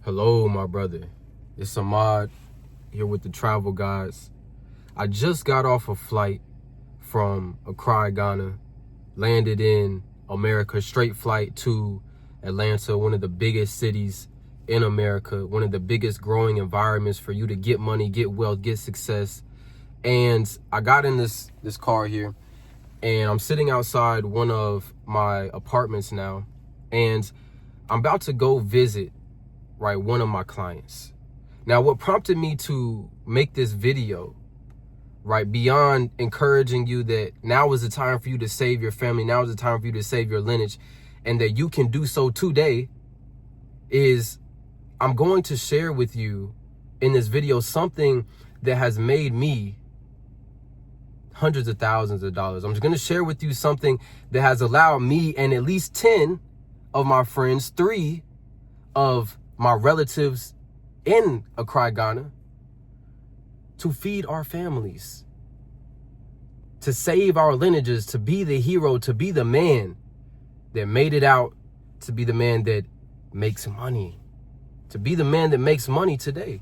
Hello, my brother. It's Ahmad here with the Travel Guys. I just got off a flight from Accra, Ghana, landed in America, straight flight to Atlanta, one of the biggest cities in America, one of the biggest growing environments for you to get money, get wealth, get success. And I got in this car here, and I'm sitting outside one of my apartments now, and I'm about to go visit one of my clients. Now, what prompted me to make this video, beyond encouraging you that now is the time for you to save your family, now is the time for you to save your lineage, and that you can do so today, is I'm going to share with you in this video something that has made me hundreds of thousands of dollars. I'm just going to share with you something that has allowed me and at least 10 of my friends, 3 of my relatives in Accra, Ghana, to feed our families, to save our lineages, to be the hero, to be the man that made it out, to be the man that makes money, to be the man that makes money today,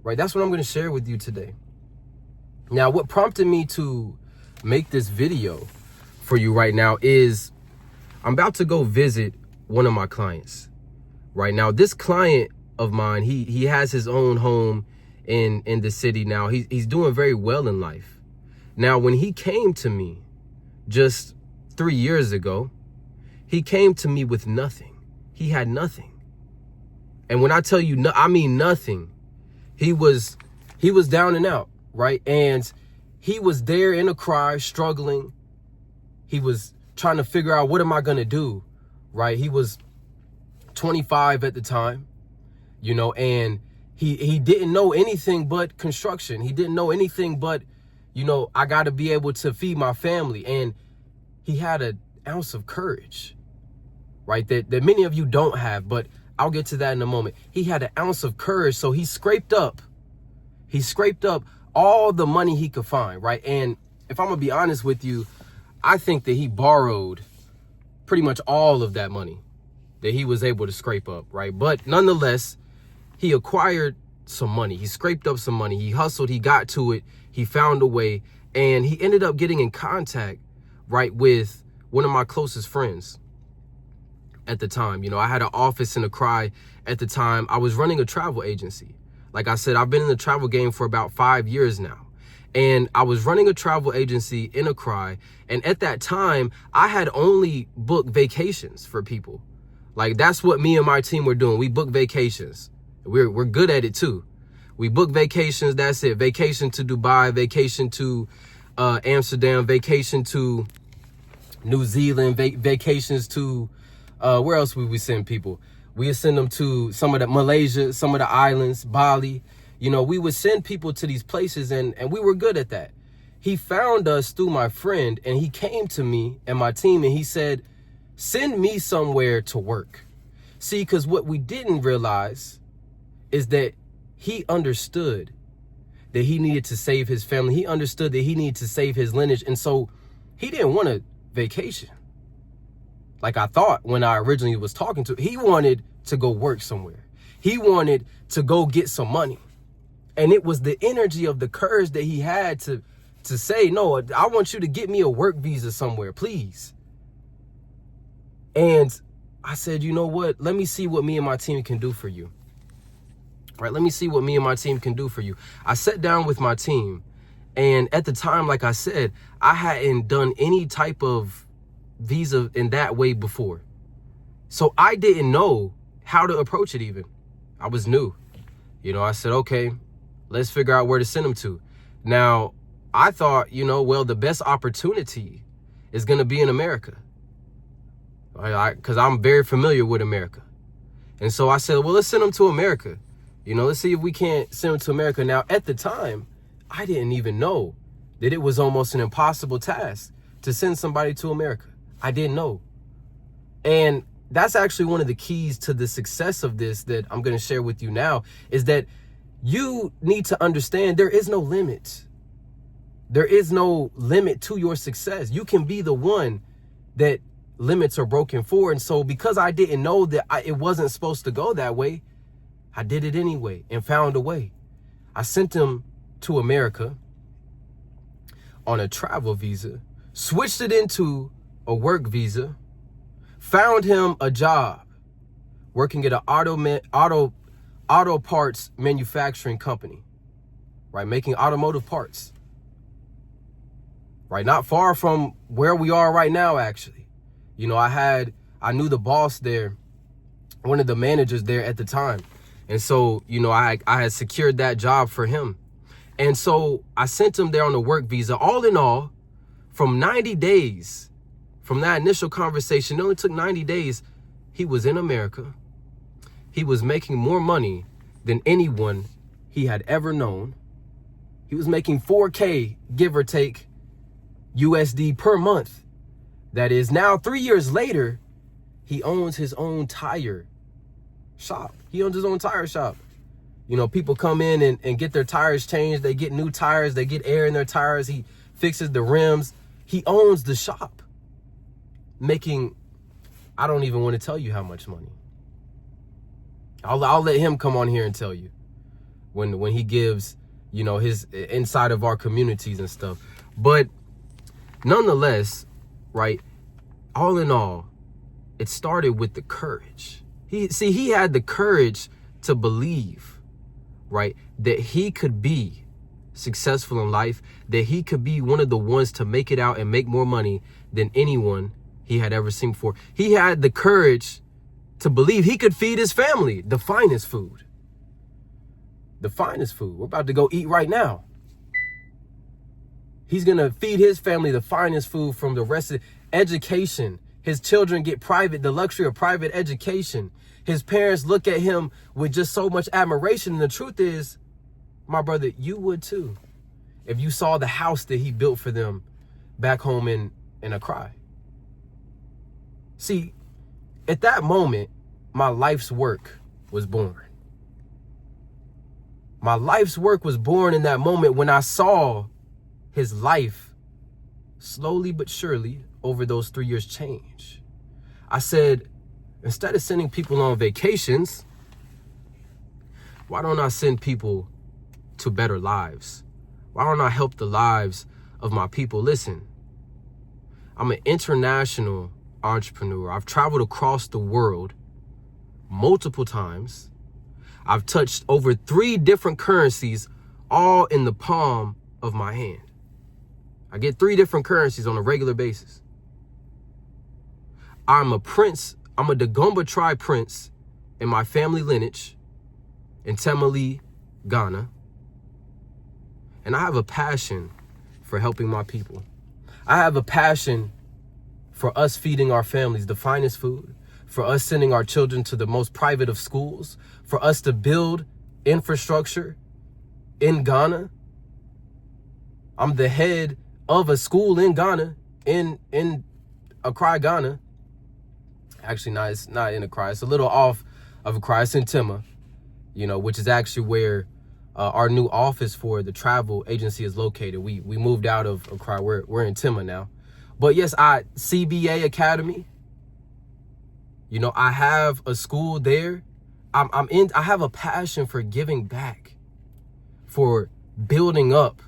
That's what I'm going to share with you today. Now, what prompted me to make this video for you right now is I'm about to go visit one of my clients. Right now, this client of mine, he has his own home in the city now. He's doing very well in life. Now, when he came to me just 3 years ago, he came to me with nothing. He had nothing. And when I tell you, I mean nothing. He was down and out, And he was there in Accra, struggling. He was trying to figure out, what am I going to do, He was 25 at the time, and he didn't know anything but construction. He didn't know anything but, I got to be able to feed my family. And he had an ounce of courage, that many of you don't have, but I'll get to that in a moment. He had an ounce of courage, so he scraped up all the money he could find, And if I'm gonna be honest with you, I think that he borrowed pretty much all of that money that he was able to scrape up, But nonetheless, he acquired some money. He scraped up some money. He hustled. He got to it. He found a way, and he ended up getting in contact, with one of my closest friends at the time. I had an office in Accra at the time. I was running a travel agency. Like I said, I've been in the travel game for about 5 years now. And I was running a travel agency in Accra. And at that time, I had only booked vacations for people. That's what me and my team were doing. We book vacations. We're good at it too. We book vacations. That's it. Vacation to Dubai, vacation to Amsterdam, vacation to New Zealand, vacations to where else would we send people? We would send them to some of the Malaysia, some of the islands, Bali. We would send people to these places, and we were good at that. He found us through my friend, and he came to me and my team, and he said, send me somewhere to work. See, because what we didn't realize is that he understood that he needed to save his family. He understood that he needed to save his lineage. And so he didn't want a vacation like I thought when I originally was talking to him. He wanted to go work somewhere. He wanted to go get some money. And it was the energy of the courage that he had to say, no, I want you to get me a work visa somewhere, please. And I said, you know what? Let me see what me and my team can do for you. Let me see what me and my team can do for you. I sat down with my team. And at the time, like I said, I hadn't done any type of visa in that way before. So I didn't know how to approach it even. I was new. I said, okay, let's figure out where to send them to. Now, I thought, the best opportunity is going to be in America. Because I'm very familiar with America. And so I said, well, let's send them to America. Let's see if we can't send them to America. Now, at the time, I didn't even know that it was almost an impossible task to send somebody to America. I didn't know. And that's actually one of the keys to the success of this that I'm going to share with you now, is that you need to understand there is no limit. There is no limit to your success. You can be the one that limits are broken for. And so because I didn't know that it wasn't supposed to go that way, I did it anyway and found a way. I sent him to America on a travel visa, switched it into a work visa, found him a job working at an auto parts manufacturing company, right? Making automotive parts, right? Not far from where we are right now, actually. You know, I knew the boss there, one of the managers there at the time. And so, you know, I had secured that job for him. And so I sent him there on a work visa. All in all, from 90 days, from that initial conversation, it only took 90 days, he was in America. He was making more money than anyone he had ever known. He was making 4K, give or take, USD per month. That is, now 3 years later, he owns his own tire shop. He owns his own tire shop. You know, people come in and get their tires changed. They get new tires. They get air in their tires. He fixes the rims. He owns the shop, making, I don't even want to tell you how much money. I'll let him come on here and tell you when he gives, you know, his inside of our communities and stuff. But nonetheless, right, all in all, it started with the courage. He had the courage to believe, right, that he could be successful in life, that he could be one of the ones to make it out and make more money than anyone he had ever seen before. He had the courage to believe he could feed his family the finest food. The finest food. We're about to go eat right now. He's going to feed his family the finest food from the rest of education. His children get the luxury of private education. His parents look at him with just so much admiration. And the truth is, my brother, you would too, if you saw the house that he built for them back home in Accra. See, at that moment, my life's work was born. My life's work was born in that moment when I saw his life slowly but surely over those 3 years change. I said, instead of sending people on vacations, why don't I send people to better lives? Why don't I help the lives of my people? Listen, I'm an international entrepreneur. I've traveled across the world multiple times. I've touched over 3 different currencies, all in the palm of my hand. I get 3 different currencies on a regular basis. I'm a prince. I'm a Dagomba tribe prince in my family lineage in Tamale, Ghana. And I have a passion for helping my people. I have a passion for us feeding our families the finest food, for us sending our children to the most private of schools, for us to build infrastructure in Ghana. I'm the head of a school in Ghana, in Accra, Ghana. Actually, no, it's not in Accra. It's a little off of Accra. It's in Tema, you know, which is actually where our new office for the travel agency is located. We moved out of Accra. We're in Tema now. But yes, CBA Academy. You know, I have a school there. I have a passion for giving back, for building up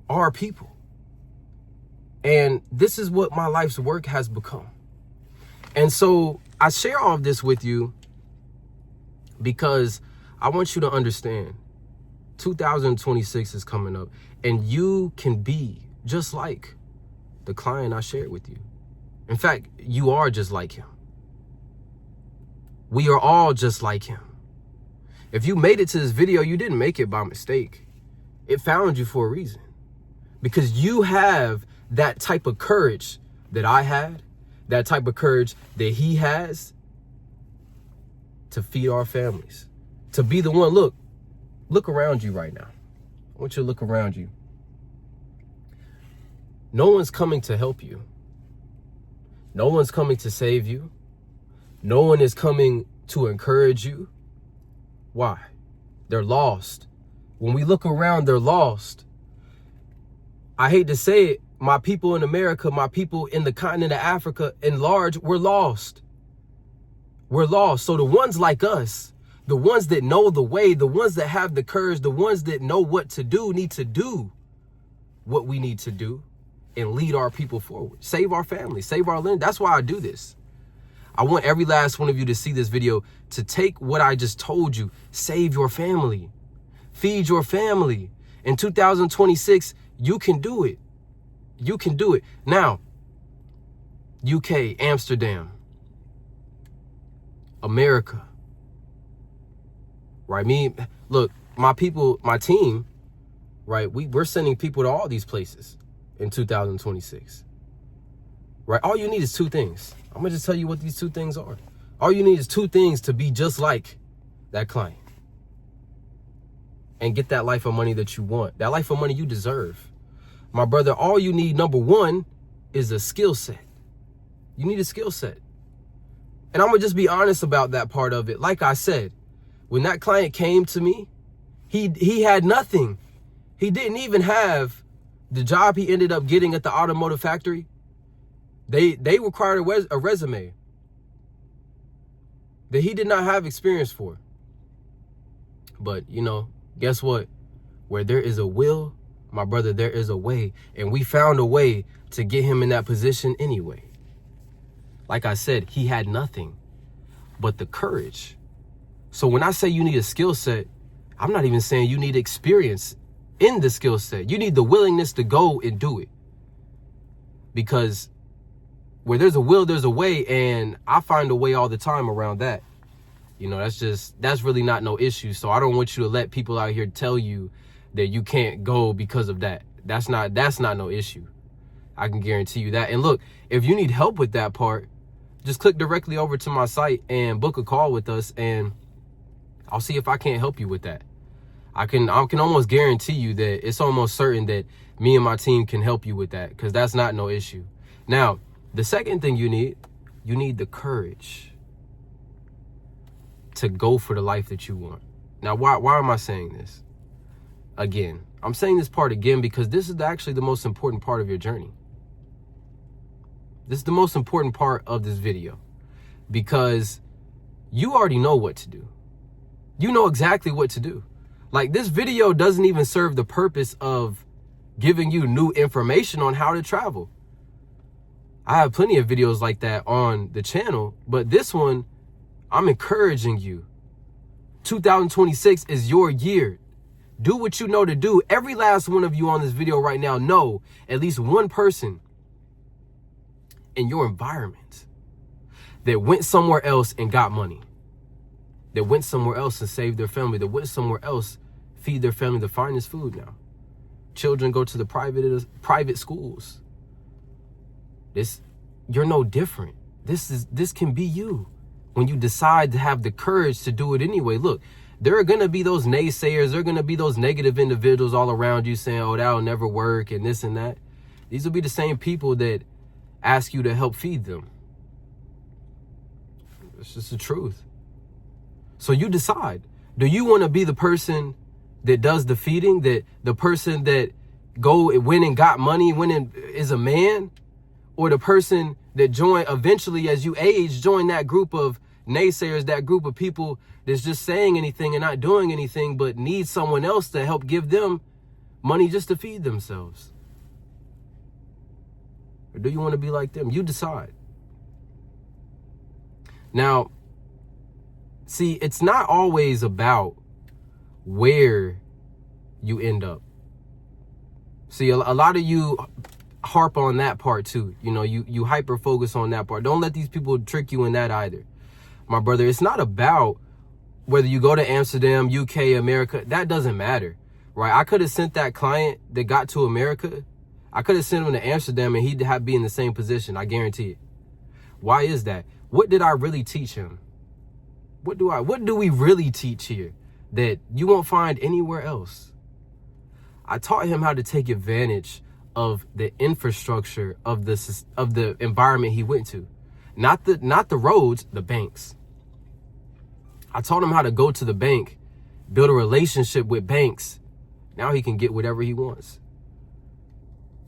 our people. And this is what my life's work has become. And so I share all of this with you because I want you to understand 2026 is coming up, and you can be just like the client I shared with you. In fact, you are just like him. We are all just like him. If you made it to this video, you didn't make it by mistake. It found you for a reason, because you have that type of courage that I had, that type of courage that he has to feed our families, to be the one. Look around you right now. I want you to look around you. No one's coming to help you. No one's coming to save you. No one is coming to encourage you. Why? They're lost. When we look around, they're lost. I hate to say it, my people in America, my people in the continent of Africa in large, we're lost. We're lost. So the ones like us, The ones that know the way, the ones that have the courage, the ones that know what to do need to do what we need to do and lead our people forward. Save our family, save our land. That's why I do this. I want every last one of you to see this video, to take what I just told you, save your family, feed your family. In 2026, you can do it. You can do it. Now, UK, Amsterdam, America, right? Look, my people, my team, right? We're sending people to all these places in 2026, right? All you need is two things. I'm gonna just tell you what these two things are. All you need is two things to be just like that client and get that life of money that you want, that life of money you deserve. My brother, all you need, number one, is a skill set. You need a skill set. And I'm gonna just be honest about that part of it. Like I said, when that client came to me, he had nothing. He didn't even have the job he ended up getting at the automotive factory. They required a resume that he did not have experience for. But, you know, guess what? Where there is a will, my brother, there is a way. And we found a way to get him in that position anyway. Like I said, he had nothing but the courage. So when I say you need a skill set, I'm not even saying you need experience in the skill set. You need the willingness to go and do it. Because where there's a will, there's a way. And I find a way all the time around that. You know, that's really not no issue. So I don't want you to let people out here tell you that you can't go because of that. That's not no issue. I can guarantee you that. And look, if you need help with that part, just click directly over to my site and book a call with us, and I'll see if I can't help you with that. I can almost guarantee you that it's almost certain that me and my team can help you with that, because that's not no issue. Now, the second thing you need the courage to go for the life that you want. Now, why am I saying this? Again, I'm saying this part again because this is actually the most important part of your journey. This is the most important part of this video, because you already know what to do. You know exactly what to do. Like, this video doesn't even serve the purpose of giving you new information on how to travel. I have plenty of videos like that on the channel, but this one, I'm encouraging you. 2026 is your year. Do what you know to do. Every last one of you on this video right now know at least one person in your environment that went somewhere else and got money, that went somewhere else and saved their family, that went somewhere else, feed their family the finest food now. Children go to the private schools. You're no different. This can be you when you decide to have the courage to do it anyway. Look, there are going to be those naysayers. There are going to be those negative individuals all around you saying, oh, that'll never work and this and that. These will be the same people that ask you to help feed them. It's just the truth. So you decide, do you want to be the person that does the feeding, that the person that went and got money, went and is a man, or the person that eventually as you age, join that group of naysayers, that group of people that's just saying anything and not doing anything, but need someone else to help give them money just to feed themselves? Or do you want to be like them? You decide. Now, see, it's not always about where you end up. See, a lot of you harp on that part too. You know, you hyper focus on that part. Don't let these people trick you in that either. My brother, it's not about whether you go to Amsterdam, UK, America. That doesn't matter, right? I could have sent that client that got to America. I could have sent him to Amsterdam and he'd be in the same position. I guarantee it. Why is that? What did I really teach him? What do we really teach here that you won't find anywhere else? I taught him how to take advantage of the infrastructure of the environment he went to. Not the roads, the banks. I taught him how to go to the bank, build a relationship with banks. Now he can get whatever he wants.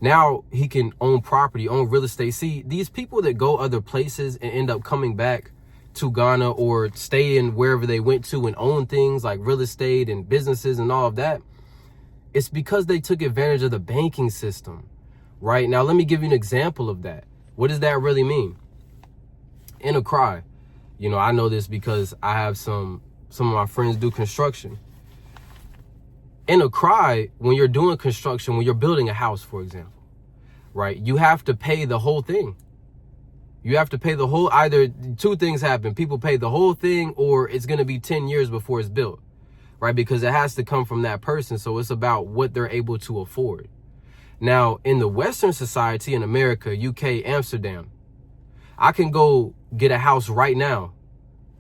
Now he can own property, own real estate. See, these people that go other places and end up coming back to Ghana or stay in wherever they went to and own things like real estate and businesses and all of that, it's because they took advantage of the banking system. Right now, let me give you an example of that. What does that really mean? In Accra, you know, I know this because I have some of my friends do construction. In Accra, when you're doing construction, when you're building a house, for example, right, you have to pay the whole thing. You have to pay the whole, either two things happen. People pay the whole thing, or it's going to be 10 years before it's built, right? Because it has to come from that person. So it's about what they're able to afford. Now, in the Western society, in America, UK, Amsterdam, I can go get a house right now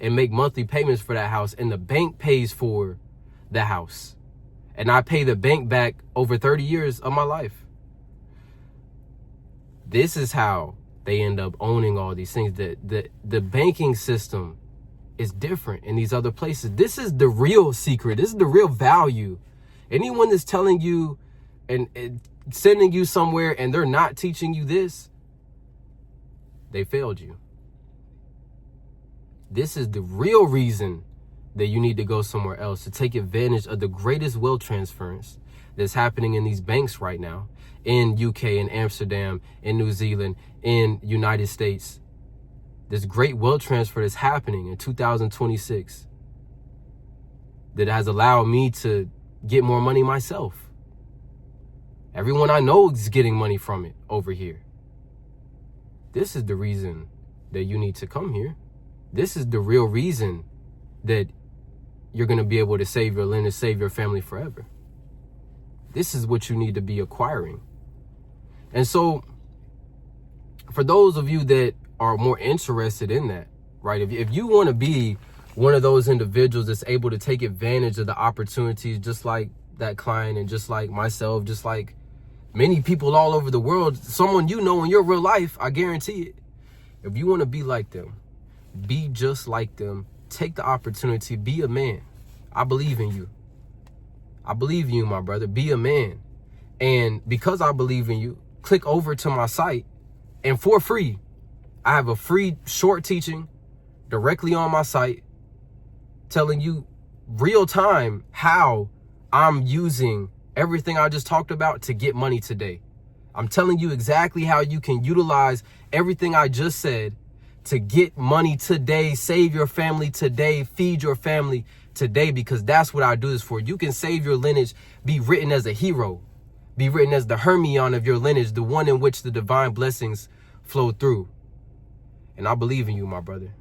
and make monthly payments for that house, and the bank pays for the house. And I pay the bank back over 30 years of my life. This is how they end up owning all these things. The banking system is different in these other places. This is the real secret. This is the real value. Anyone that's telling you and sending you somewhere and they're not teaching you this, they failed you. This is the real reason that you need to go somewhere else, to take advantage of the greatest wealth transference that's happening in these banks right now, in UK, in Amsterdam, in New Zealand, in United States. This great wealth transfer that's happening in 2026 that has allowed me to get more money myself. Everyone I know is getting money from it over here. This is the reason that you need to come here. This is the real reason that you're going to be able to save your lineage, save your family forever. This is what you need to be acquiring. And so for those of you that are more interested in that, right? If you want to be one of those individuals that's able to take advantage of the opportunities, just like that client and just like myself, just like many people all over the world, someone you know in your real life, I guarantee it. If you want to be like them, be just like them, take the opportunity, be a man. I believe in you. I believe in you, my brother. Be a man. And because I believe in you, click over to my site, and for free, I have a free short teaching directly on my site telling you real time how I'm using everything I just talked about to get money today. I'm telling you exactly how you can utilize everything I just said to get money today, save your family today, feed your family today, because that's what I do this for. You can save your lineage, be written as a hero, be written as the Hermione of your lineage, the one in which the divine blessings flow through. And I believe in you, my brother.